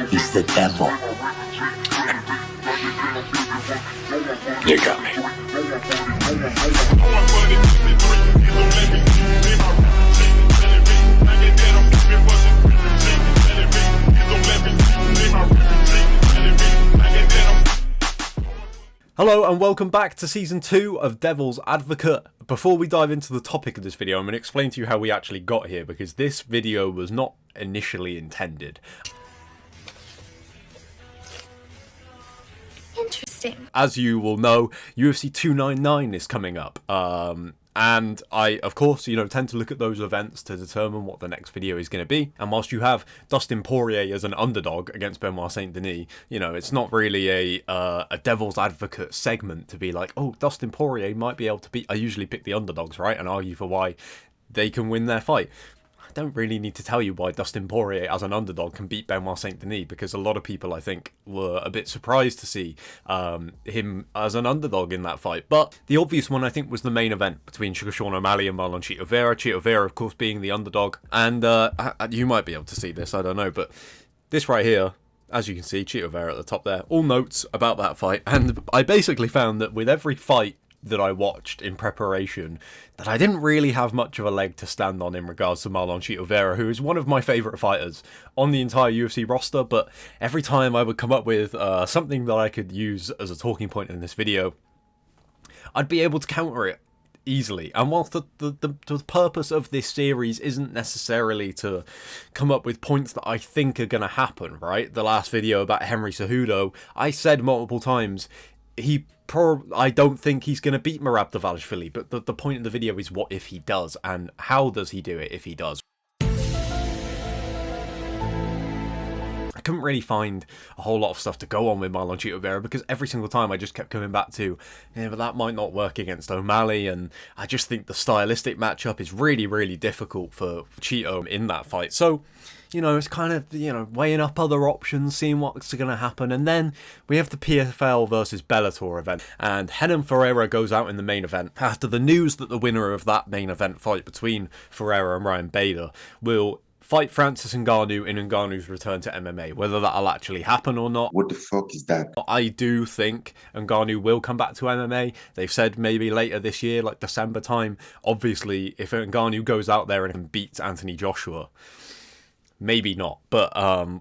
is the devil. You got me. Hello and welcome back to Season 2 of Devil's Advocate. Before we dive into the topic of this video, I'm going to explain to you how we actually got here, because this video was not initially intended. Interesting. As you will know, UFC 299 is coming up. And I, of course, tend to look at those events to determine what the next video is going to be. And whilst you have Dustin Poirier as an underdog against Benoit Saint-Denis, it's not really a devil's advocate segment to be like, oh, Dustin Poirier might be able to beat... I usually pick the underdogs, right, and argue for why they can win their fight. I don't really need to tell you why Dustin Poirier as an underdog can beat Benoit Saint-Denis, because a lot of people, I think, were a bit surprised to see him as an underdog in that fight. But the obvious one, I think, was the main event between Sean O'Malley and Marlon Chito Vera. Chito Vera, of course, being the underdog. And you might be able to see this, I don't know, but this right here, as you can see, Chito Vera at the top there, all notes about that fight. And I basically found that with every fight that I watched in preparation, that I didn't really have much of a leg to stand on in regards to Marlon Chito Vera, who is one of my favourite fighters on the entire UFC roster. But every time I would come up with something that I could use as a talking point in this video, I'd be able to counter it easily. And whilst the purpose of this series isn't necessarily to come up with points that I think are going to happen, right? The last video about Henry Cejudo, I said multiple times, I don't think he's going to beat Merab Dvalishvili, but the point of the video is what if he does, and how does he do it if he does. I couldn't really find a whole lot of stuff to go on with Marlon Chito Vera, because every single time I just kept coming back to, yeah, but that might not work against O'Malley, and I just think the stylistic matchup is really, really difficult for Chito in that fight. So, it's kind of, weighing up other options, seeing what's going to happen. And then we have the PFL versus Bellator event. And Renan Ferreira goes out in the main event after the news that the winner of that main event fight between Ferreira and Ryan Bader will fight Francis Ngannou in Ngannou's return to MMA. Whether that'll actually happen or not, what the fuck is that? I do think Ngannou will come back to MMA. They've said maybe later this year, like December time. Obviously, if Ngannou goes out there and beats Anthony Joshua, maybe not, but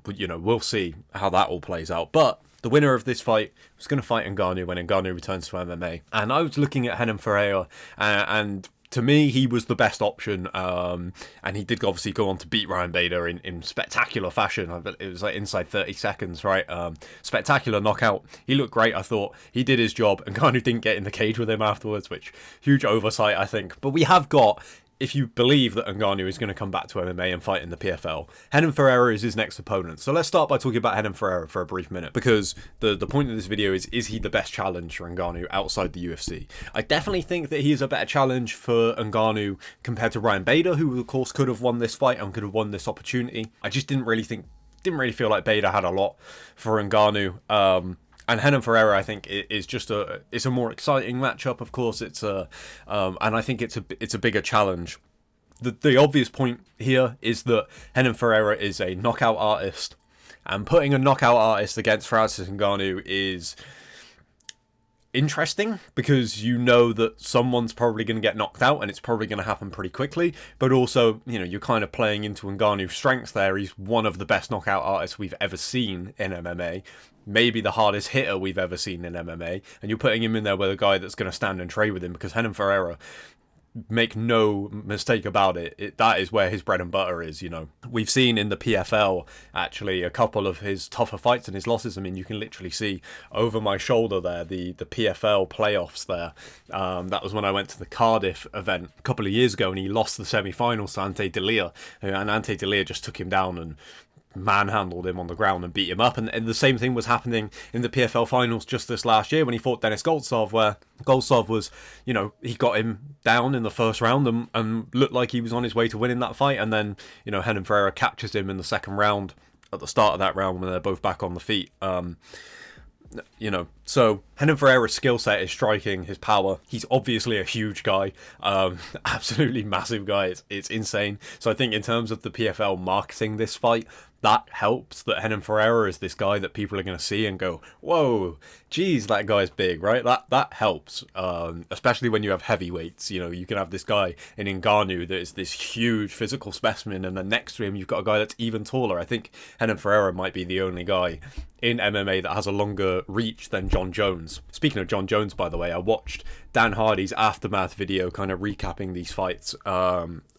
we'll see how that all plays out. But the winner of this fight was going to fight Ngannou when Ngannou returns to MMA. And I was looking at Renan Ferreira, and to me, he was the best option. And he did obviously go on to beat Ryan Bader in spectacular fashion. It was like inside 30 seconds, right? Spectacular knockout. He looked great, I thought. He did his job. Ngannou didn't get in the cage with him afterwards, which huge oversight, I think. But we have got, if you believe that Ngannou is going to come back to MMA and fight in the PFL, Renan Ferreira is his next opponent. So let's start by talking about Renan Ferreira for a brief minute, because the point of this video is he the best challenge for Ngannou outside the UFC? I definitely think that he is a better challenge for Ngannou compared to Ryan Bader, who of course could have won this fight and could have won this opportunity. I just didn't really feel like Bader had a lot for Ngannou. And Renan Ferreira, I think, is just it's a more exciting matchup. Of course, and I think it's a bigger challenge. The obvious point here is that Renan Ferreira is a knockout artist, and putting a knockout artist against Francis Ngannou is interesting, because that someone's probably going to get knocked out, and it's probably going to happen pretty quickly. But also, you're kind of playing into Ngannou's strengths there. He's one of the best knockout artists we've ever seen in MMA. Maybe the hardest hitter we've ever seen in MMA. And you're putting him in there with a guy that's going to stand and trade with him, because Renan Ferreira, make no mistake about it, that is where his bread and butter is. We've seen in the PFL actually a couple of his tougher fights and his losses. I mean, you can literally see over my shoulder there the PFL playoffs there. That was when I went to the Cardiff event a couple of years ago, and he lost the semi-finals to Ante Delia, and Ante Delia just took him down and manhandled him on the ground and beat him up. And the same thing was happening in the PFL finals just this last year when he fought Denis Goltsov, where Goltsov was, he got him down in the first round and looked like he was on his way to winning that fight. And then, Renan Ferreira captures him in the second round at the start of that round when they're both back on the feet. So Renan Ferreira's skill set is striking, his power. He's obviously a huge guy, absolutely massive guy. It's insane. So I think in terms of the PFL marketing this fight, that helps that Renan Ferreira is this guy that people are going to see and go, whoa, geez, that guy's big, right? That helps, especially when you have heavyweights. You know, you can have this guy in Ngannou that is this huge physical specimen, and then next to him you've got a guy that's even taller. I think Renan Ferreira might be the only guy in MMA that has a longer reach than John Jones. Speaking of John Jones, by the way, I watched Dan Hardy's Aftermath video kind of recapping these fights.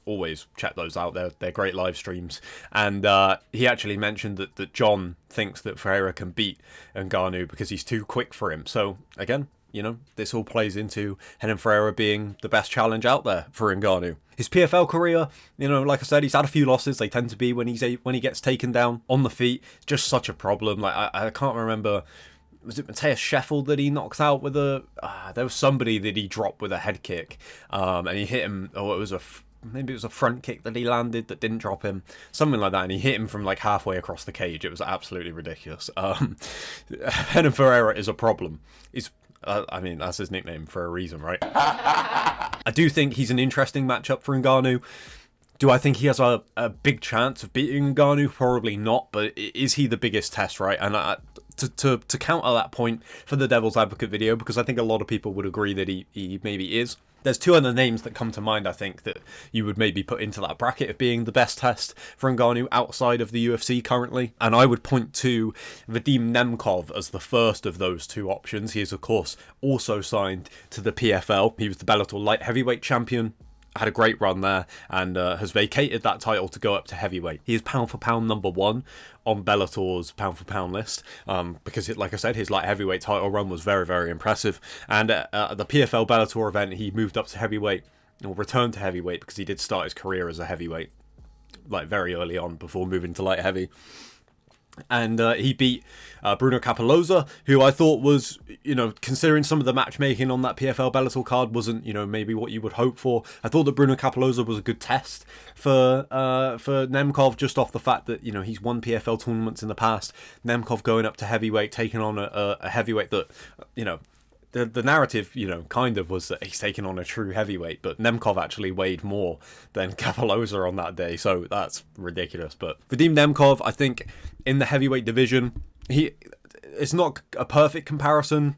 Always check those out. They're great live streams. And he actually mentioned that John thinks that Ferreira can beat Ngannou because he's too quick for him. So, again, you know, this all plays into Renan Ferreira being the best challenge out there for Ngannou. His PFL career, you know, like I said, he's had a few losses. They tend to be when he gets taken down on the feet. It's just such a problem. Like, I can't remember... Was it Mateus Sheffield that he knocked out with a... there was somebody that he dropped with a head kick. And he hit him... maybe it was a front kick that he landed that didn't drop him. Something like that. And he hit him from like halfway across the cage. It was absolutely ridiculous. Renan Ferreira is a problem. I mean, that's his nickname for a reason, right? I do think he's an interesting matchup for Ngannou. Do I think he has a big chance of beating Ngannou? Probably not, but is he the biggest test, right? And to counter that point for the Devil's Advocate video, because I think a lot of people would agree that he maybe is. There's two other names that come to mind, I think, that you would maybe put into that bracket of being the best test for Ngannou outside of the UFC currently. And I would point to Vadim Nemkov as the first of those two options. He is, of course, also signed to the PFL. He was the Bellator light heavyweight champion. Had a great run there and has vacated that title to go up to heavyweight. He is pound for pound #1 on Bellator's pound for pound list because, like I said, his light heavyweight title run was very, very impressive. And at the PFL Bellator event, he moved up to heavyweight, or returned to heavyweight, because he did start his career as a heavyweight, like very early on before moving to light heavy. And he beat Bruno Capoloza, who I thought was, you know, considering some of the matchmaking on that PFL Bellator card wasn't, you know, maybe what you would hope for. I thought that Bruno Capoloza was a good test for Nemkov, just off the fact that, you know, he's won PFL tournaments in the past. Nemkov going up to heavyweight, taking on a heavyweight that, you know, the narrative, you know, kind of was that he's taking on a true heavyweight, but Nemkov actually weighed more than Capoloza on that day, so that's ridiculous. But Vadim Nemkov, I think, in the heavyweight division, it's not a perfect comparison.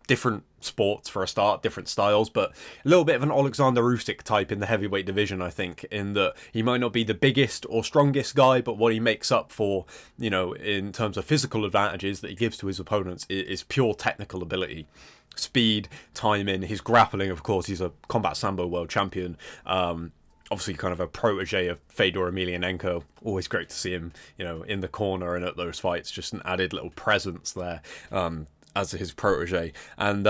Different sports for a start, different styles, but a little bit of an Alexander Usyk type in the heavyweight division, I think, in that he might not be the biggest or strongest guy, but what he makes up for, you know, in terms of physical advantages that he gives to his opponents is pure technical ability. Speed, timing, his grappling, of course, he's a combat sambo world champion. Obviously kind of a protege of Fedor Emelianenko. Always great to see him, you know, in the corner and at those fights. Just an added little presence there as his protege. And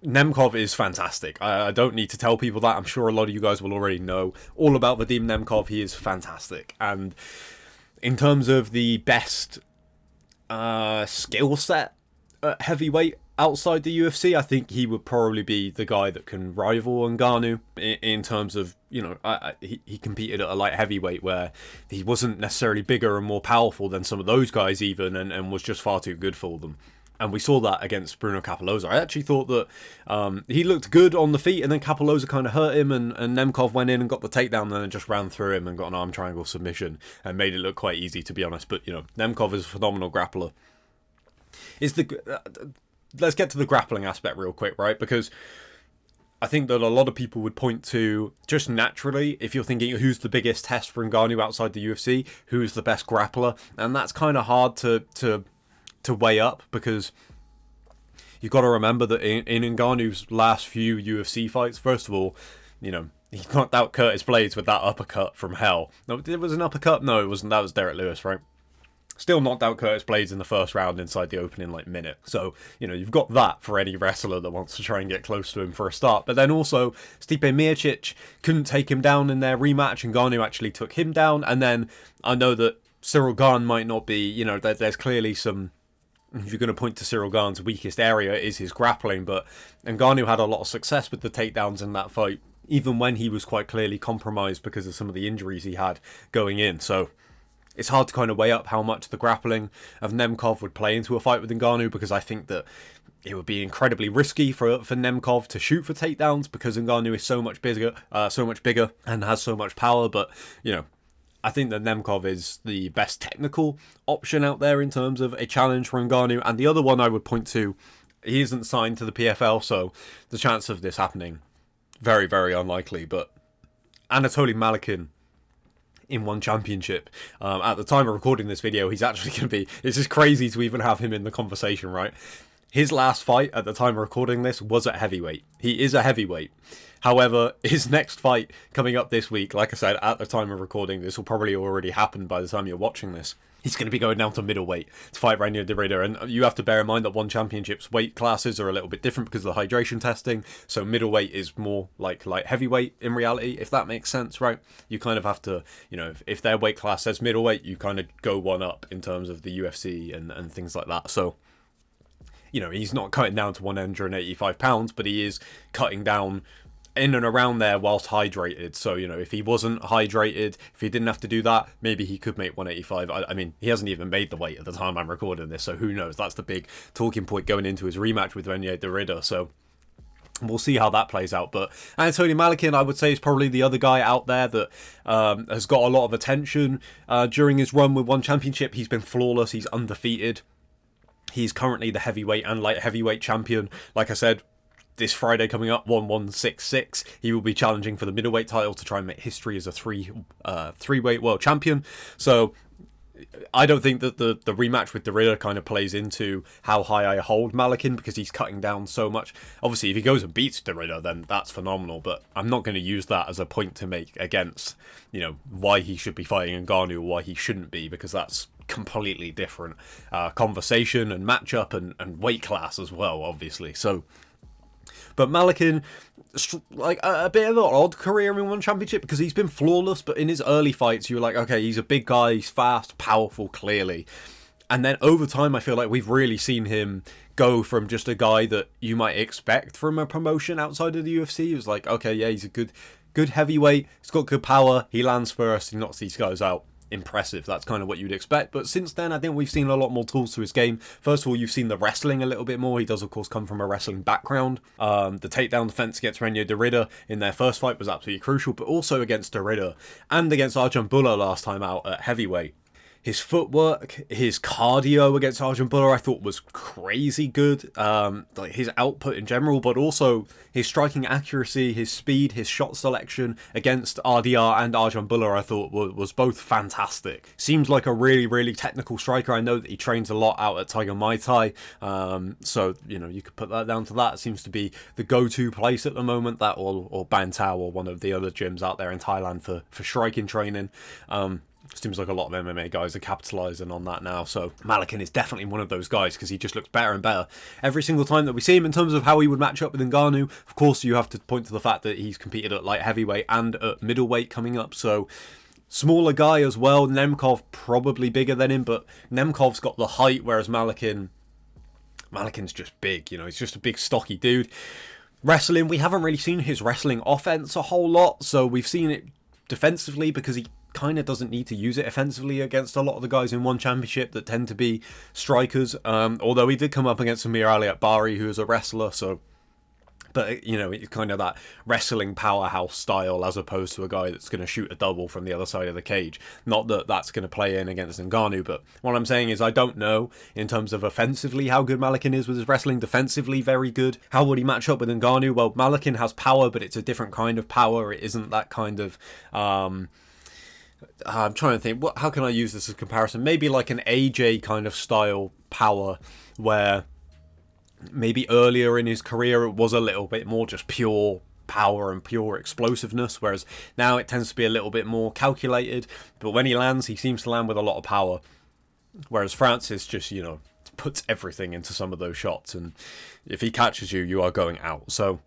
Nemkov is fantastic. I don't need to tell people that. I'm sure a lot of you guys will already know all about Vadim Nemkov. He is fantastic. And in terms of the best skill set at heavyweight outside the UFC, I think he would probably be the guy that can rival Ngannou in terms of, you know, he competed at a light heavyweight where he wasn't necessarily bigger and more powerful than some of those guys even, and was just far too good for them. And we saw that against Bruno Capoloza. I actually thought that he looked good on the feet, and then Capoloza kind of hurt him, and Nemkov went in and got the takedown, and then just ran through him and got an arm triangle submission and made it look quite easy, to be honest. But, you know, Nemkov is a phenomenal grappler. Let's get to the grappling aspect real quick, right? Because I think that a lot of people would point to, just naturally, if you're thinking who's the biggest test for Ngannou outside the UFC, who's the best grappler, and that's kind of hard to weigh up, because you've got to remember that in Ngannou's last few UFC fights, first of all, you know, he knocked out Curtis Blades with that uppercut from hell. No, it was an uppercut? No, it wasn't. That was Derek Lewis, right? Still knocked out Curtis Blades in the first round inside the opening minute. So, you know, you've got that for any wrestler that wants to try and get close to him for a start. But then also, Stipe Miocic couldn't take him down in their rematch, and Ngannou actually took him down. And then I know that Cyril Gane might not be, you know, there's clearly some... If you're going to point to Cyril Gane's weakest area is his grappling, but Ngannou had a lot of success with the takedowns in that fight, even when he was quite clearly compromised because of some of the injuries he had going in. So it's hard to kind of weigh up how much the grappling of Nemkov would play into a fight with Ngannou, because I think that it would be incredibly risky for Nemkov to shoot for takedowns, because Ngannou is so much bigger and has so much power. But, you know, I think that Nemkov is the best technical option out there in terms of a challenge for Ngannou. And the other one I would point to, he isn't signed to the PFL, so the chance of this happening, very, very unlikely. But Anatoly Malykhin in one championship. At the time of recording this video, he's actually going to be... It's just crazy to even have him in the conversation, right? His last fight at the time of recording this was at heavyweight. He is a heavyweight. However, his next fight coming up this week, like I said, at the time of recording, this will probably already happen by the time you're watching this. He's going to be going down to middleweight to fight Renan Ferreira. And you have to bear in mind that one championship's weight classes are a little bit different because of the hydration testing. So middleweight is more like light heavyweight in reality, if that makes sense, right? You kind of have to, you know, if their weight class says middleweight, you kind of go one up in terms of the UFC and things like that. So, you know, he's not cutting down to 185 pounds, but he is cutting down in and around there whilst hydrated. So, you know, if he wasn't hydrated, if he didn't have to do that, maybe he could make 185. I mean, he hasn't even made the weight at the time I'm recording this, so who knows? That's the big talking point going into his rematch with Renan Ferreira. So we'll see how that plays out. But Anatoly Malykhin, I would say, is probably the other guy out there that has got a lot of attention during his run with one championship. He's been flawless. He's undefeated. He's currently the heavyweight and light heavyweight champion. Like I said, this Friday coming up, 1166, he will be challenging for the middleweight title to try and make history as a three-weight world champion. So I don't think that the rematch with Ferreira kind of plays into how high I hold Malykhin, because he's cutting down so much. Obviously, if he goes and beats Ferreira, then that's phenomenal, but I'm not going to use that as a point to make against, you know, why he should be fighting Ngannou or why he shouldn't be, because that's completely different conversation and matchup and weight class as well, obviously. So, but Malykhin, like a bit of an odd career in one championship, because he's been flawless, but in his early fights you were like, okay, he's a big guy, he's fast, powerful, clearly. And then over time I feel like we've really seen him go from just a guy that you might expect from a promotion outside of the UFC. He was like, okay, yeah, he's a good heavyweight, he's got good power, he lands first, he knocks these guys out. Impressive. That's kind of what you'd expect. But since then, I think we've seen a lot more tools to his game. First of all, you've seen the wrestling a little bit more. He does, of course, come from a wrestling background. The takedown defense against Renan Ferreira in their first fight was absolutely crucial, but also against Ferreira and against Arjan Bula last time out at heavyweight. His footwork, his cardio against Arjan Bula, I thought was crazy good. Like his output in general, but also his striking accuracy, his speed, his shot selection against RDR and Arjan Bula, I thought was both fantastic. Seems like a really, really technical striker. I know that he trains a lot out at Tiger Muay Thai. So, you know, you could put that down to that. It seems to be the go-to place at the moment, that or Bantao or one of the other gyms out there in Thailand for striking training. Seems like a lot of MMA guys are capitalising on that now. So Malykhin is definitely one of those guys, because he just looks better and better every single time that we see him. In terms of how he would match up with Ngannou, of course you have to point to the fact that he's competed at light heavyweight and at middleweight coming up. So smaller guy as well. Nemkov probably bigger than him, but Nemkov's got the height, whereas Malykhin's just big. You know, he's just a big stocky dude. Wrestling, we haven't really seen his wrestling offense a whole lot. So we've seen it defensively, because he kind of doesn't need to use it offensively against a lot of the guys in one championship that tend to be strikers, although he did come up against Amir Ali at Bari, who is a wrestler. So, but you know, it's kind of that wrestling powerhouse style, as opposed to a guy that's going to shoot a double from the other side of the cage. Not that that's going to play in against Ngannou, but what I'm saying is I don't know in terms of offensively how good Malykhin is with his wrestling. Defensively, very good. How would he match up with Ngannou? Well, Malykhin has power, but it's a different kind of power. It isn't that kind of I'm trying to think, how can I use this as a comparison? Maybe like an AJ kind of style power, where maybe earlier in his career it was a little bit more just pure power and pure explosiveness, whereas now it tends to be a little bit more calculated. But when he lands, he seems to land with a lot of power, whereas Francis just, you know, puts everything into some of those shots, and if he catches you, you are going out. So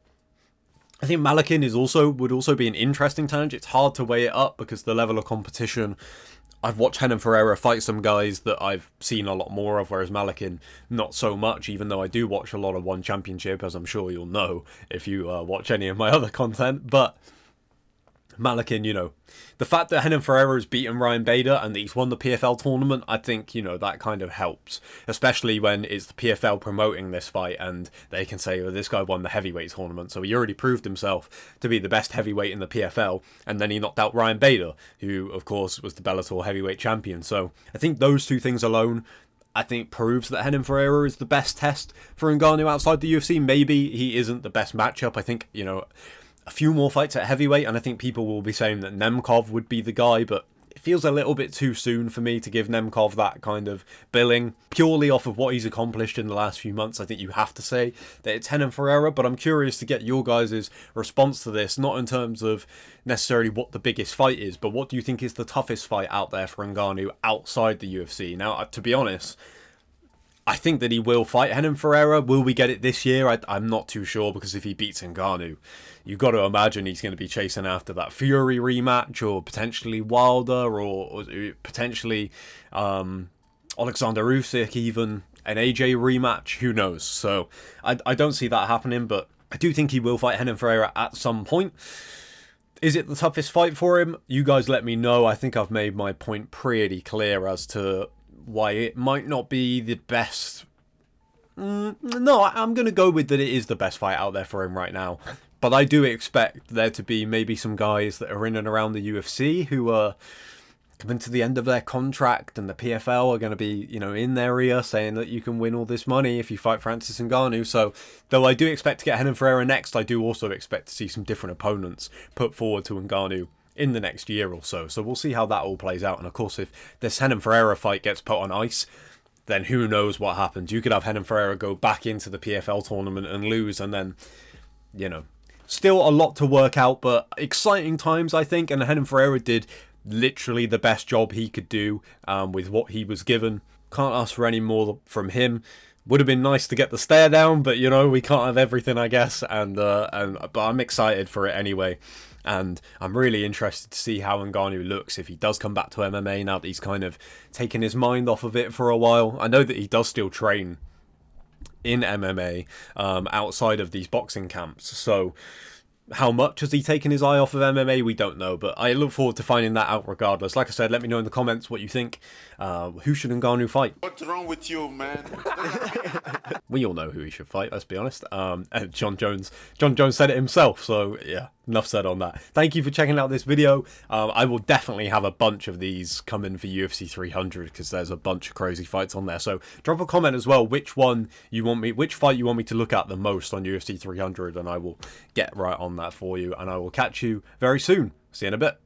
I think Malykhin would also be an interesting challenge. It's hard to weigh it up because the level of competition. I've watched Renan Ferreira fight some guys that I've seen a lot more of, whereas Malykhin not so much, even though I do watch a lot of one championship, as I'm sure you'll know if you watch any of my other content. But Malykhin, you know, the fact that Renan Ferreira has beaten Ryan Bader and that he's won the PFL tournament, I think, you know, that kind of helps. Especially when it's the PFL promoting this fight and they can say, well, this guy won the heavyweight tournament, so he already proved himself to be the best heavyweight in the PFL, and then he knocked out Ryan Bader, who, of course, was the Bellator heavyweight champion. So I think those two things alone, I think, proves that Renan Ferreira is the best test for Ngannou outside the UFC. Maybe he isn't the best matchup. I think, you know, a few more fights at heavyweight, and I think people will be saying that Nemkov would be the guy, but it feels a little bit too soon for me to give Nemkov that kind of billing. Purely off of what he's accomplished in the last few months, I think you have to say that it's Renan Ferreira, but I'm curious to get your guys' response to this, not in terms of necessarily what the biggest fight is, but what do you think is the toughest fight out there for Ngannou outside the UFC? Now, to be honest, I think that he will fight Renan Ferreira. Will we get it this year? I'm not too sure, because if he beats Ngannou, you've got to imagine he's going to be chasing after that Fury rematch, or potentially Wilder, or potentially Alexander Usyk, even an AJ rematch. Who knows? So I don't see that happening, but I do think he will fight Renan Ferreira at some point. Is it the toughest fight for him? You guys let me know. I think I've made my point pretty clear as to why it might not be the best. No, I'm going to go with that it is the best fight out there for him right now. But I do expect there to be maybe some guys that are in and around the UFC who are coming to the end of their contract, and the PFL are going to be, you know, in their ear saying that you can win all this money if you fight Francis Ngannou. So, though I do expect to get Renan Ferreira next, I do also expect to see some different opponents put forward to Ngannou in the next year or so. So we'll see how that all plays out. And of course, if this Renan Ferreira fight gets put on ice, then who knows what happens. You could have Renan Ferreira go back into the PFL tournament and lose, and then, you know, still a lot to work out, but exciting times, I think. And Renan Ferreira did literally the best job he could do with what he was given. Can't ask for any more from him. Would have been nice to get the stare down, but, you know, we can't have everything, I guess. But I'm excited for it anyway. And I'm really interested to see how Ngannou looks if he does come back to MMA now that he's kind of taken his mind off of it for a while. I know that he does still train in MMA outside of these boxing camps. So how much has he taken his eye off of MMA? We don't know, but I look forward to finding that out regardless. Like I said, let me know in the comments what you think. Who should Ngannou fight? What's wrong with you, man? We all know who he should fight, let's be honest. And John Jones said it himself, so yeah, enough said on that. Thank you for checking out this video. I will definitely have a bunch of these coming for UFC 300 because there's a bunch of crazy fights on there. So drop a comment as well which fight you want me to look at the most on UFC 300, and I will get right on that for you, and I will catch you very soon. See you in a bit.